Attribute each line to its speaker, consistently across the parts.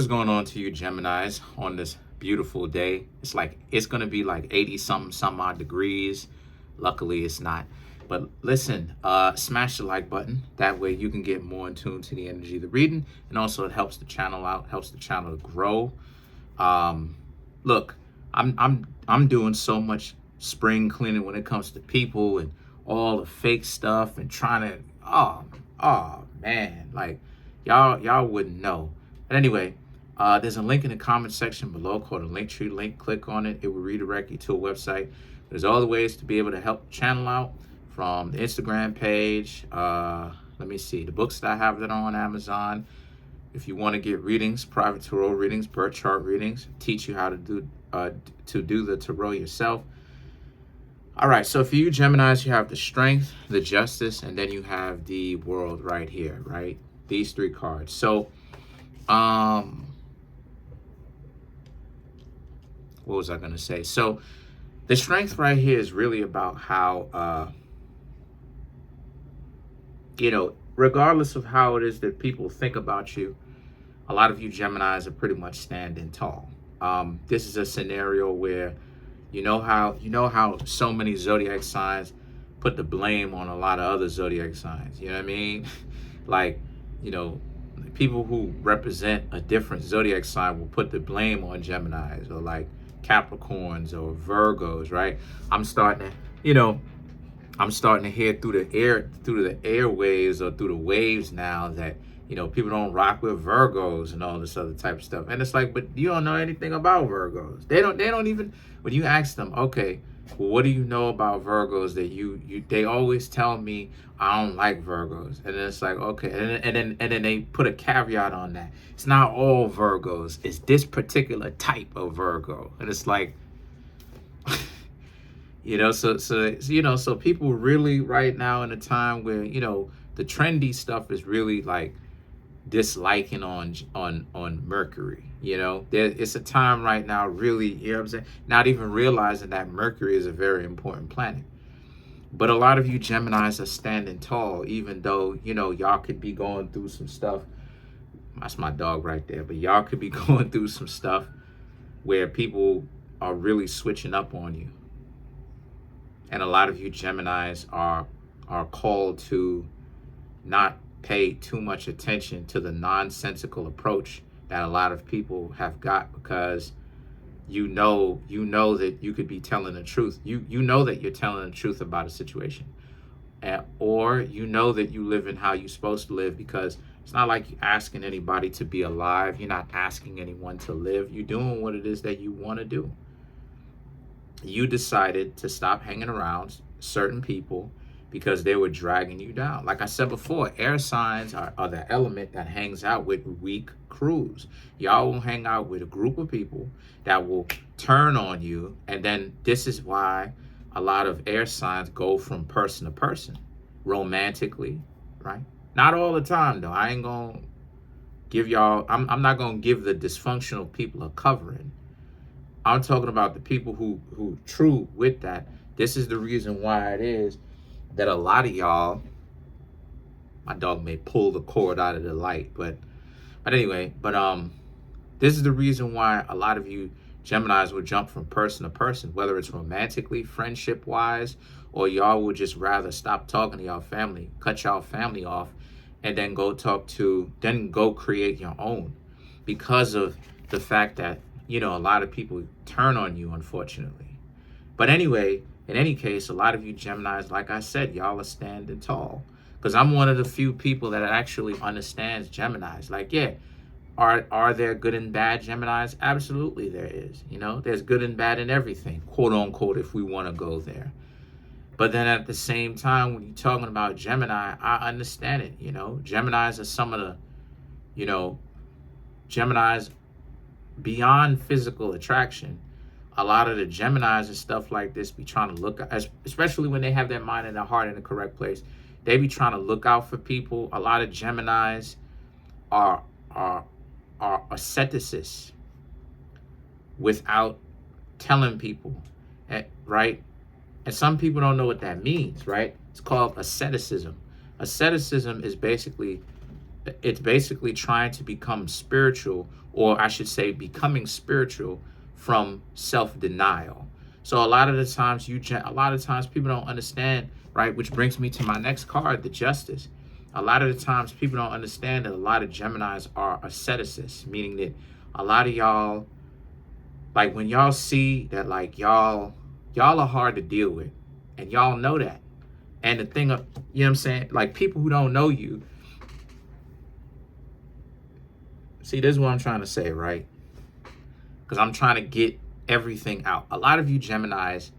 Speaker 1: What's going on to you, Geminis, on this beautiful day? It's gonna be like 80 something some odd degrees. Luckily it's not. But listen, smash the like button. That way you can get more in tune to the energy of the reading, and also it helps the channel out, helps the channel to grow. Look, I'm doing so much spring cleaning when it comes to people and all the fake stuff and trying to oh man, like y'all wouldn't know. But anyway, there's a link in the comment section below called a Linktree link. Click on it. It will redirect you to a website. There's all the ways to be able to help the channel out, from the Instagram page. Let me see, the books that I have that are on Amazon. If you want to get readings, private tarot readings, birth chart readings, teach you how to do the tarot yourself. All right, so for you Geminis, you have the Strength, the Justice, and then you have the World right here, right? These three cards. So, what was I going to say? So, the Strength right here is really about how, regardless of how it is that people think about you, a lot of you Geminis are pretty much standing tall. This is a scenario where you know how so many zodiac signs put the blame on a lot of other zodiac signs. You know what I mean? Like, people who represent a different zodiac sign will put the blame on Geminis, or like Capricorns or Virgos, right? I'm starting to hear through the airwaves or through the waves now that people don't rock with Virgos and all this other type of stuff. And it's like, but you don't know anything about Virgos. They don't even, when you ask them, okay, well, what do you know about Virgos that they always tell me I don't like Virgos. And then it's like, okay, and then they put a caveat on that. It's not all Virgos, it's this particular type of Virgo. And it's like, so people really right now in a time where, the trendy stuff is really like disliking on Mercury. It's a time right now, really, you know what I'm saying, not even realizing that Mercury is a very important planet. But a lot of you Geminis are standing tall, even though y'all could be going through some stuff. That's my dog right there. But y'all could be going through some stuff where people are really switching up on you. And a lot of you Geminis are called to not pay too much attention to the nonsensical approach that a lot of people have got, because you know that you could be telling the truth. You know that you're telling the truth about a situation, or that you live in how you're supposed to live, because it's not like you're asking anybody to be alive. You're not asking anyone to live. You're doing what it is that you want to do. You decided to stop hanging around certain people because they were dragging you down. Like I said before, air signs are the element that hangs out with weak crews. Y'all will hang out with a group of people that will turn on you. And then this is why a lot of air signs go from person to person, romantically, right? Not all the time, though. I ain't gonna give y'all, I'm not gonna give the dysfunctional people a covering. I'm talking about the people who true with that. This is the reason why it is that a lot of y'all, my dog may pull the cord out of the light, but anyway, this is the reason why a lot of you Geminis will jump from person to person, whether it's romantically, friendship wise, or y'all would just rather stop talking to y'all family, cut y'all family off, and then go create your own, because of the fact that a lot of people turn on you, unfortunately. But anyway, in any case, a lot of you Geminis, like I said, y'all are standing tall, because I'm one of the few people that actually understands Geminis. Like, yeah, are there good and bad Geminis? Absolutely there is. There's good and bad in everything, quote unquote, if we want to go there. But then at the same time, when you're talking about Gemini, I understand it. Geminis are some of the, Geminis beyond physical attraction. A lot of the Geminis and stuff like this be trying to look, especially when they have their mind and their heart in the correct place. They be trying to look out for people. A lot of Geminis are asceticists without telling people, right? And some people don't know what that means, right? It's called asceticism. Asceticism is basically trying to become spiritual or I should say becoming spiritual from self-denial. So a lot of the times people don't understand, right? Which brings me to my next card, the Justice. A lot of the times people don't understand that a lot of Geminis are asceticists, meaning that a lot of y'all, like when y'all see that like y'all are hard to deal with, and y'all know that. And the thing of, you know what I'm saying? Like people who don't know you, see, this is what I'm trying to say, right? Because I'm trying to get everything out. A lot of you Geminis,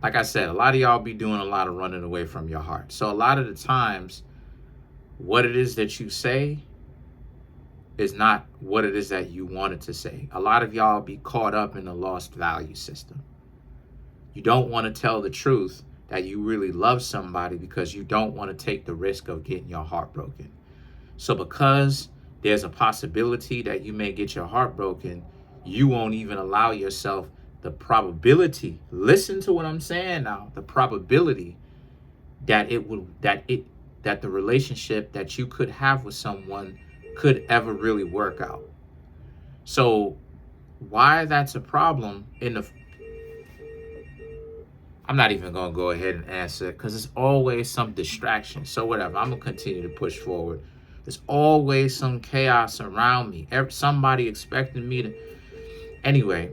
Speaker 1: like I said, a lot of y'all be doing a lot of running away from your heart. So a lot of the times, what it is that you say is not what it is that you wanted to say. A lot of y'all be caught up in the lost value system. You don't want to tell the truth that you really love somebody because you don't want to take the risk of getting your heart broken. So because there's a possibility that you may get your heart broken, you won't even allow yourself the probability. Listen to what I'm saying now. The probability that that the relationship that you could have with someone could ever really work out. So why that's a problem I'm not even going to go ahead and answer it because it's always some distraction. So whatever, I'm going to continue to push forward. There's always some chaos around me. Somebody expecting me to. Anyway,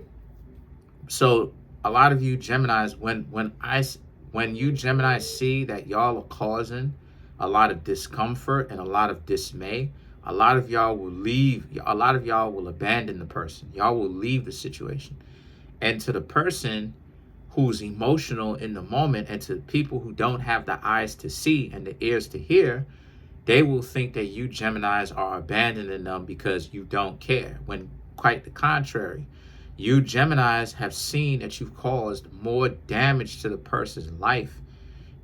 Speaker 1: so a lot of you Geminis, when you Geminis see that y'all are causing a lot of discomfort and a lot of dismay, a lot of y'all will leave. A lot of y'all will abandon the person. Y'all will leave the situation. And to the person who's emotional in the moment, and to people who don't have the eyes to see and the ears to hear, they will think that you Geminis are abandoning them because you don't care, when quite the contrary. You Geminis have seen that you've caused more damage to the person's life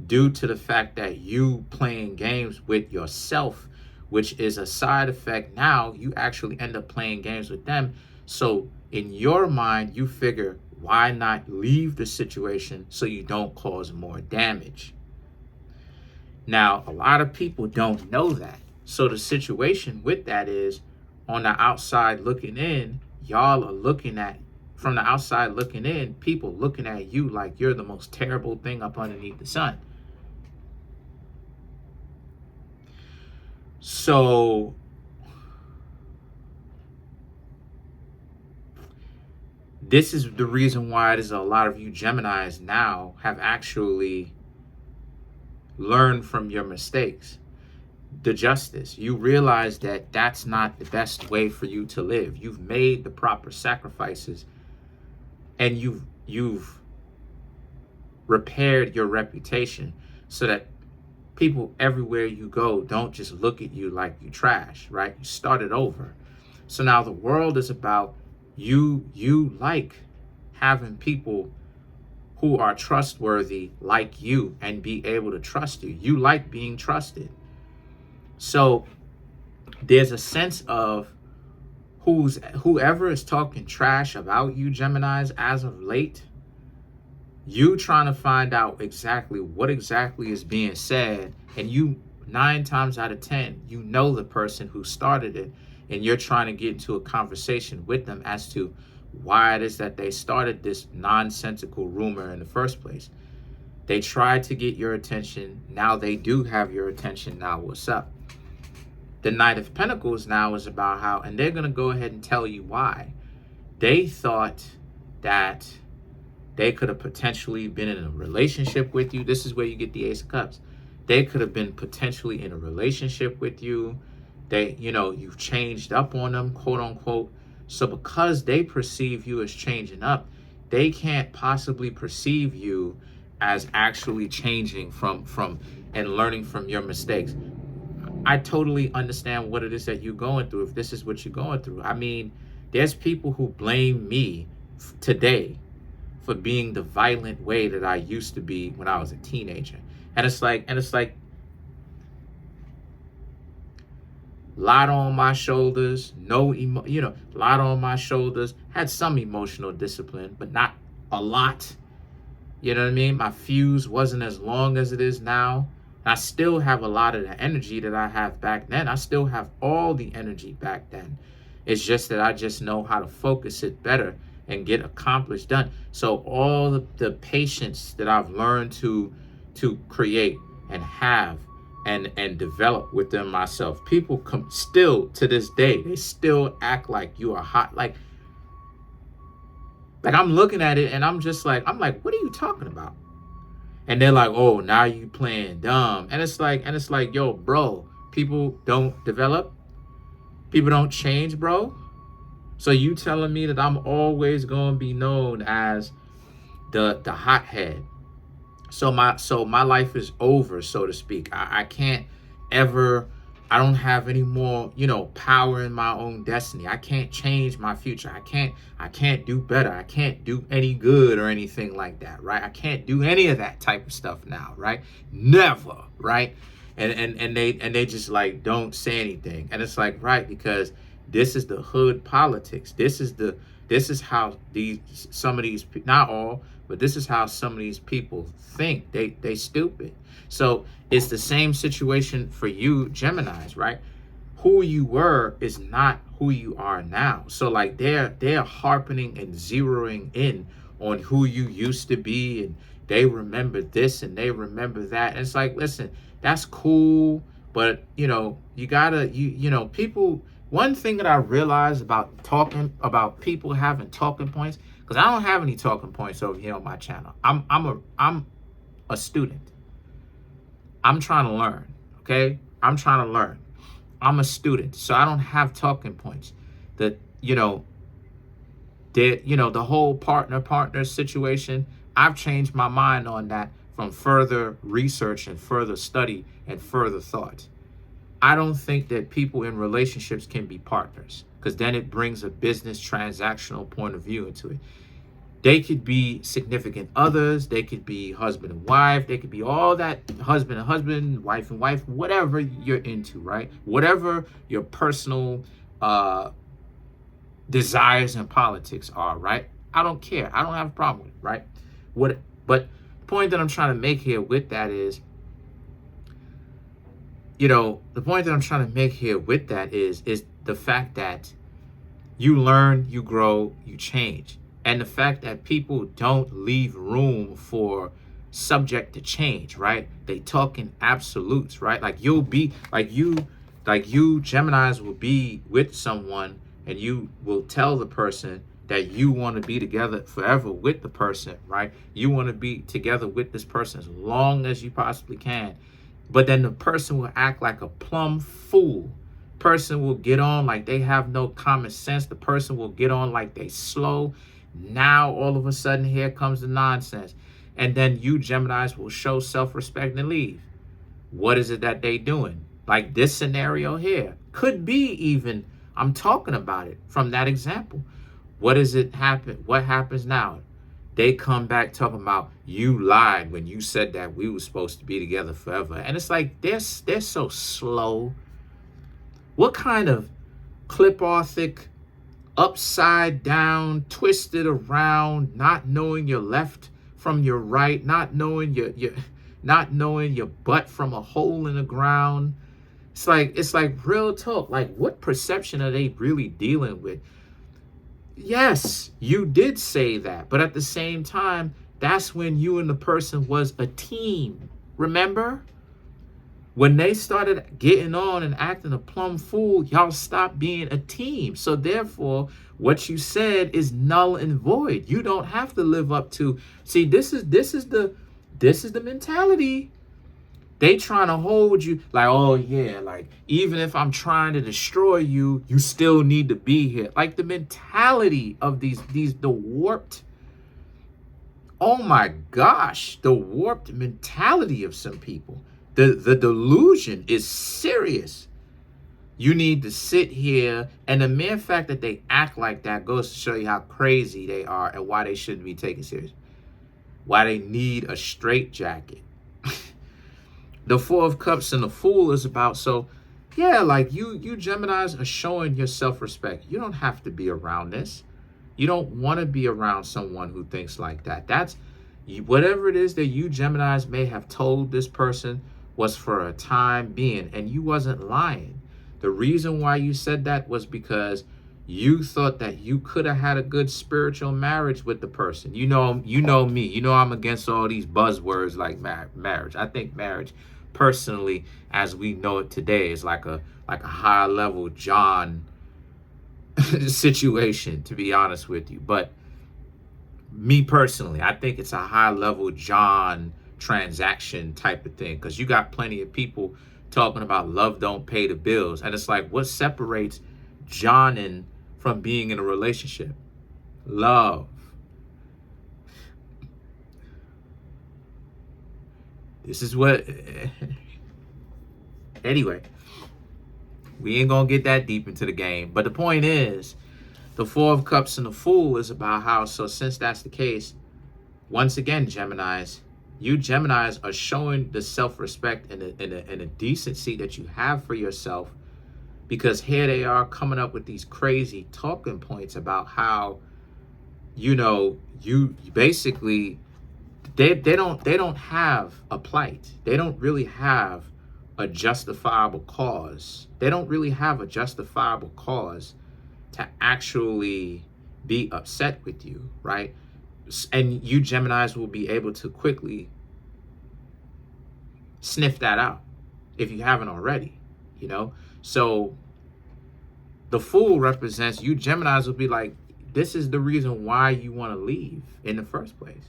Speaker 1: due to the fact that you playing games with yourself, which is a side effect. Now you actually end up playing games with them. So in your mind, you figure, why not leave the situation so you don't cause more damage? Now, a lot of people don't know that. So the situation with that is, on the outside looking in, y'all are looking at, from the outside looking in, people looking at you like you're the most terrible thing up underneath the sun. So this is the reason why there's a lot of you Geminis now have actually learned from your mistakes. The Justice, you realize that that's not the best way for you to live. You've made the proper sacrifices, and you've repaired your reputation so that people everywhere you go don't just look at you like you trash, right? You started over. So now the world is about you like having people who are trustworthy like you and be able to trust you. You like being trusted. So there's a sense of whoever is talking trash about you Geminis as of late, you trying to find out exactly what exactly is being said, and you 9 times out of 10, you know the person who started it, and you're trying to get into a conversation with them as to why it is that they started this nonsensical rumor in the first place. They tried to get your attention. Now they do have your attention. Now what's up? The Knight of Pentacles now is about how, and they're going to go ahead and tell you why. They thought that they could have potentially been in a relationship with you. This is where you get the Ace of Cups. They could have been potentially in a relationship with you. You've changed up on them, quote unquote. So because they perceive you as changing up, they can't possibly perceive you as actually changing from and learning from your mistakes. I totally understand what it is that you're going through if this is what you're going through. I mean, there's people who blame me today for being the violent way that I used to be when I was a teenager. And it's like, lot on my shoulders, lot on my shoulders, had some emotional discipline, but not a lot. You know what I mean? My fuse wasn't as long as it is now. I still have a lot of the energy that I have back then. I still have all the energy back then. It's just that I just know how to focus it better and get accomplished done. So all the patience that I've learned to create and have and develop within myself. People come still to this day, they still act like you are hot. Like I'm looking at it and I'm like, what are you talking about? And they're like, oh, now you playing dumb. And it's like, yo, bro, people don't develop. People don't change, bro. So you telling me that I'm always going to be known as the hothead. So my life is over, so to speak. I can't ever, I don't have any more, power in my own destiny. I can't change my future. I can't do better. I can't do any good or anything like that, right? I can't do any of that type of stuff now, right? Never, right? And they just like don't say anything. And it's like, right, because this is the hood politics. This is how some of these, not all, but this is how some of these people think. They stupid. So it's the same situation for you Geminis, right? Who you were is not who you are now. So like they're harping and zeroing in on who you used to be, and they remember this and they remember that. And it's like, listen, that's cool, but you gotta people. One thing that I realized about talking about people having talking points, because I don't have any talking points over here on my channel. I'm a student. I'm trying to learn. Okay, I'm trying to learn. I'm a student, so I don't have talking points. The whole partner situation. I've changed my mind on that from further research and further study and further thought. I don't think that people in relationships can be partners, because then it brings a business transactional point of view into it. They could be significant others. They could be husband and wife. They could be all that, husband and husband, wife and wife, whatever you're into, right? Whatever your personal desires and politics are, right? I don't care. I don't have a problem with it, right? But the point that I'm trying to make here with that is, the point that I'm trying to make here with that is the fact that you learn, you grow, you change. And the fact that people don't leave room for subject to change, right? They talk in absolutes, right? Like you Geminis will be with someone and you will tell the person that you want to be together forever with the person, right? You want to be together with this person as long as you possibly can. But then the person will act like a plumb fool. Person will get on like they have no common sense. The person will get on like they slow. Now, all of a sudden, here comes the nonsense. And then you Geminis will show self-respect and leave. What is it that they doing? Like this scenario here. Could be even, I'm talking about it from that example. What does it happen? What happens now? They come back talking about you lied when you said that we were supposed to be together forever. And it's like, they're so slow. What kind of clip-orthic, upside down, twisted around, not knowing your left from your right, not knowing your butt from a hole in the ground? It's like real talk. Like, what perception are they really dealing with? Yes, you did say that, but at the same time, that's when you and the person was a team. Remember? When they started getting on and acting a plumb fool, y'all stopped being a team. So therefore, what you said is null and void. You don't have to live up to. See, this is the mentality. They trying to hold you like, oh yeah, like even if I'm trying to destroy you, you still need to be here. Like the mentality of the warped, oh my gosh, the warped mentality of some people. The delusion is serious. You need to sit here, and the mere fact that they act like that goes to show you how crazy they are and why they shouldn't be taken serious. Why they need a straitjacket. The Four of Cups and the Fool is about, so yeah, like you Geminis are showing your self-respect. You don't have to be around this. You don't want to be around someone who thinks like that. That's whatever it is that you Geminis may have told this person, was for a time being, and you wasn't lying. The reason why you said that was because you thought that you could have had a good spiritual marriage with the person. You know me. You know I'm against all these buzzwords like marriage. I think marriage, personally, as we know it today, is like a high level John situation, to be honest with you. But me personally, I think it's a high level John transaction type of thing, because you got plenty of people talking about love don't pay the bills, and it's like, what separates John from being in a relationship? Love. This is what anyway, we ain't gonna get that deep into the game, but the point is, the Four of Cups and the Fool is about how, so since that's the case, once again, Geminis, you Geminis are showing the self-respect and the decency that you have for yourself, because here they are coming up with these crazy talking points about how, you basically, they don't have a plight. They don't really have a justifiable cause. They don't really have a justifiable cause to actually be upset with you, right? And you Geminis will be able to quickly sniff that out if you haven't already, So the Fool represents, you Geminis will be like, this is the reason why you want to leave in the first place.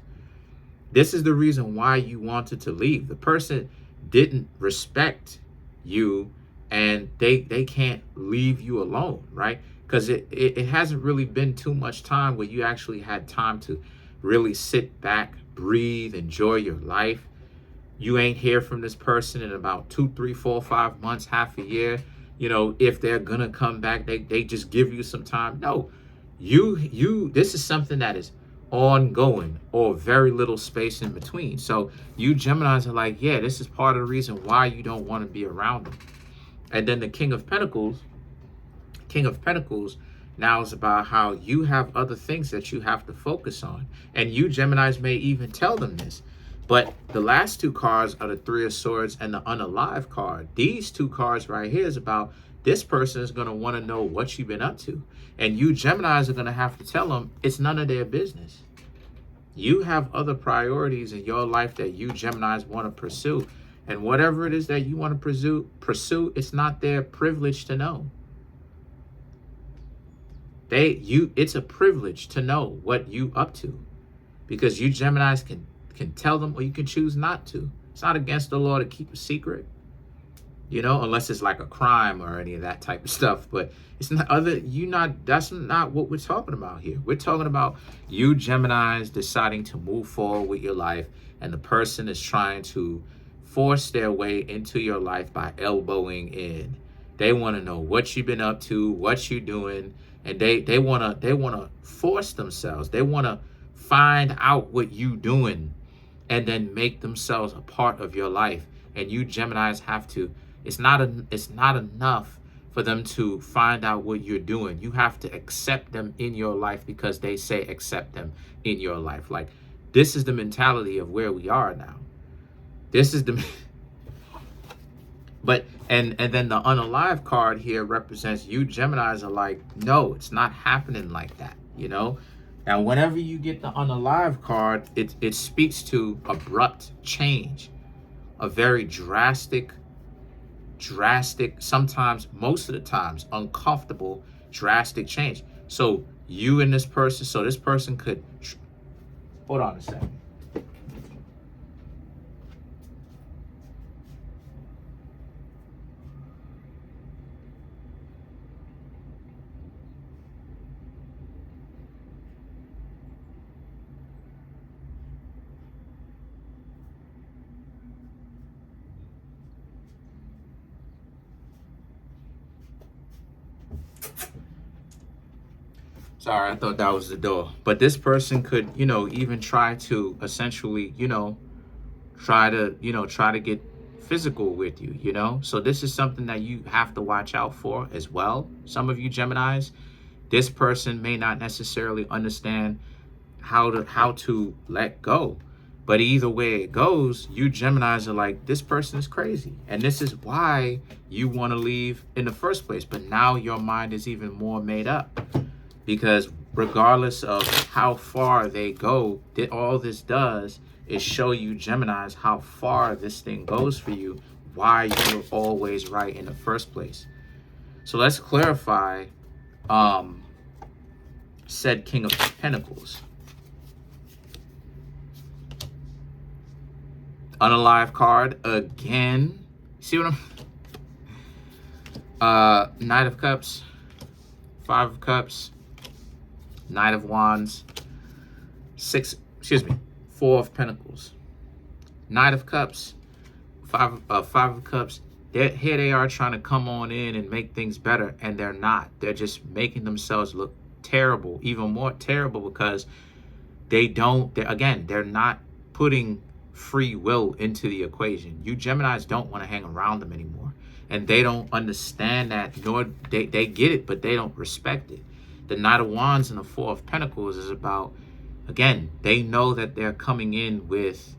Speaker 1: This is the reason why you wanted to leave. The person didn't respect you, and they can't leave you alone, right? Because it hasn't really been too much time where you actually had time to really sit back, breathe, enjoy your life. You ain't hear from this person in about 2, 3, 4, 5 months, half a year. If they're gonna come back, they just give you some time. No, this is something that is ongoing, or very little space in between. So you Geminis are like, yeah, this is part of the reason why you don't want to be around them. And then the King of Pentacles now is about how you have other things that you have to focus on. And you Geminis may even tell them this. But the last two cards are the Three of Swords and the Unalive card. These two cards right here is about, this person is going to want to know what you've been up to. And you Geminis are going to have to tell them it's none of their business. You have other priorities in your life that you Geminis want to pursue. And whatever it is that you want to pursue, it's not their privilege to know. It's a privilege to know what you up to, because you Geminis can tell them, or you can choose not to. It's not against the law to keep a secret, unless it's like a crime or any of that type of stuff. But it's not that's not what we're talking about here. We're talking about you Geminis deciding to move forward with your life, and the person is trying to force their way into your life by elbowing in. They want to know what you've been up to, what you're doing, and they want to force themselves. They want to find out what you doing, and then make themselves a part of your life. And you Geminis have to, it's not enough for them to find out what you're doing. You have to accept them in your life because they say accept them in your life. Like, this is the mentality of where we are now. This is the but and then the Unalive card here represents you Geminis are like, no, it's not happening like that, Now, whenever you get the Unalive card, it speaks to abrupt change, a very drastic, sometimes, most of the times, uncomfortable, drastic change. So you and this person, this person could, hold on a second. Sorry, I thought that was the door. But this person could, even try to essentially, try to get physical with you, So this is something that you have to watch out for as well. Some of you Geminis, this person may not necessarily understand how to let go. But either way it goes, you Geminis are like, this person is crazy. And this is why you want to leave in the first place. But now your mind is even more made up. Because regardless of how far they go, all this does is show you Geminis how far this thing goes for you, why you're always right in the first place. So let's clarify said King of Pentacles. Unalive card again. See what I'm... Knight of Cups, Five of Cups, Knight of Wands, Four of Pentacles, Knight of Cups, Five of Cups. Here they are trying to come on in and make things better, and they're not. They're just making themselves look terrible, even more terrible, because they're not putting free will into the equation. You Geminis don't want to hang around them anymore, and they don't understand that, nor they get it, but they don't respect it. The Knight of Wands and the Four of Pentacles is about, again, they know that they're coming in with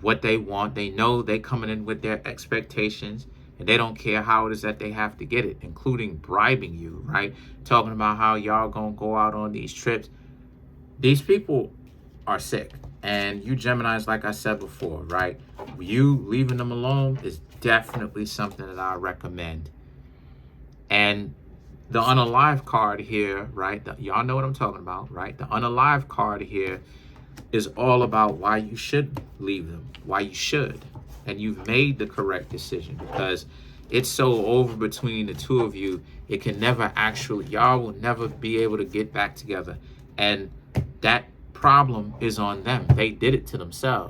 Speaker 1: what they want. They know they're coming in with their expectations, and they don't care how it is that they have to get it, including bribing you, right? Talking about how y'all gonna go out on these trips. These people are sick. And you Geminis, like I said before, right? You leaving them alone is definitely something that I recommend. And the unalive card here, right? Y'all know what I'm talking about, right? The unalive card here is all about why you should leave them, why you should. And you've made the correct decision, because it's so over between the two of you. It can never actually, y'all will never be able to get back together. And that problem is on them. They did it to themselves.